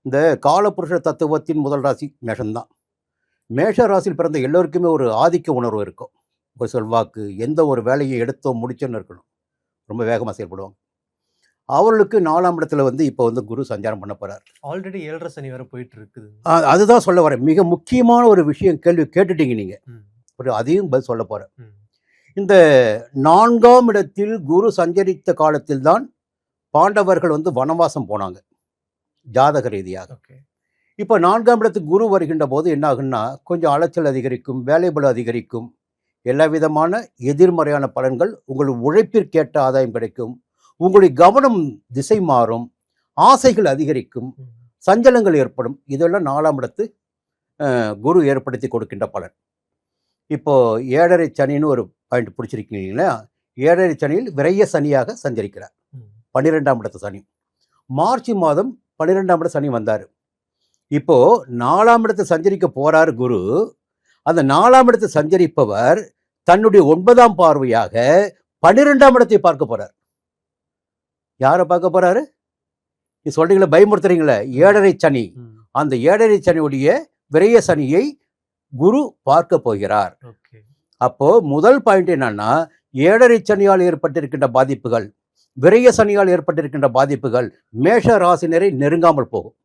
இந்த காலபுருஷ தத்துவத்தின் முதல் ராசி மேஷம்தான். மேஷ ராசியில் பிறந்த எல்லோருக்குமே ஒரு ஆதிக்க உணர்வு இருக்கும். ஒரு செல்வாக்கு, எந்த ஒரு வேலையை எடுத்தோம் முடிச்சோன்னு இருக்கணும். ரொம்ப வேகமாக செயல்படுவாங்க. அவர்களுக்கு 4ஆம் இடத்துல இப்போ குரு சஞ்சாரம் பண்ண போறார். ஆல்ரெடி 7.5 சனி வரை போயிட்டு இருக்குது. அதுதான் சொல்ல வரேன். மிக முக்கியமான ஒரு விஷயம் கேள்வி கேட்டுட்டீங்க நீங்க. ஒரு அதையும் பதில் சொல்ல போறேன். இந்த 4ஆம் இடத்தில் குரு சஞ்சரித்த காலத்தில் தான் பாண்டவர்கள் வனவாசம் போனாங்க ஜாதக ரீதியாக. இப்போ 4ஆம் இடத்துக்கு குரு வருகின்ற போது என்ன ஆகுன்னா, கொஞ்சம் அலைச்சல் அதிகரிக்கும், வேலைபளு அதிகரிக்கும், எல்லா விதமான எதிர்மறையான பலன்கள், உங்கள் உழைப்பிற்கேற்ற ஆதாயம் கிடைக்கும், உங்களுடைய கவனம் திசை மாறும், ஆசைகள் அதிகரிக்கும், சஞ்சலங்கள் ஏற்படும். இதெல்லாம் 4ஆம் இடத்து குரு ஏற்படுத்தி கொடுக்கின்ற பலன். இப்போ 7.5 சனின்னு ஒரு பாயிண்ட் பிடிச்சிருக்கீங்களா? 7.5 சனியில் விரைய சனியாக சஞ்சரிக்கிறார். 12ஆம் இடத்து சனி. மார்ச் மாதம் 12ஆம் இடத்து சனி வந்தார். இப்போ 4ஆம் இடத்தை சஞ்சரிக்க போறாரு குரு. அந்த 4ஆம் இடத்தை சஞ்சரிப்பவர் தன்னுடைய 9ஆம் பார்வையாக 12ஆம் இடத்தை பார்க்க போறார். யாரை பார்க்க போறாரு? நீ சொல்றீங்களா, பயமுறுத்துறீங்களே, 7.5 சனி. அந்த 7.5 சனியுடைய விரைய சனியை குரு பார்க்க போகிறார். அப்போ முதல் பாயிண்ட் என்னன்னா, 7.5 சனியால் ஏற்பட்டிருக்கின்ற பாதிப்புகள், விரைய சனியால் ஏற்பட்டிருக்கின்ற பாதிப்புகள் மேஷ ராசினரை நெருங்காமல் போகும்.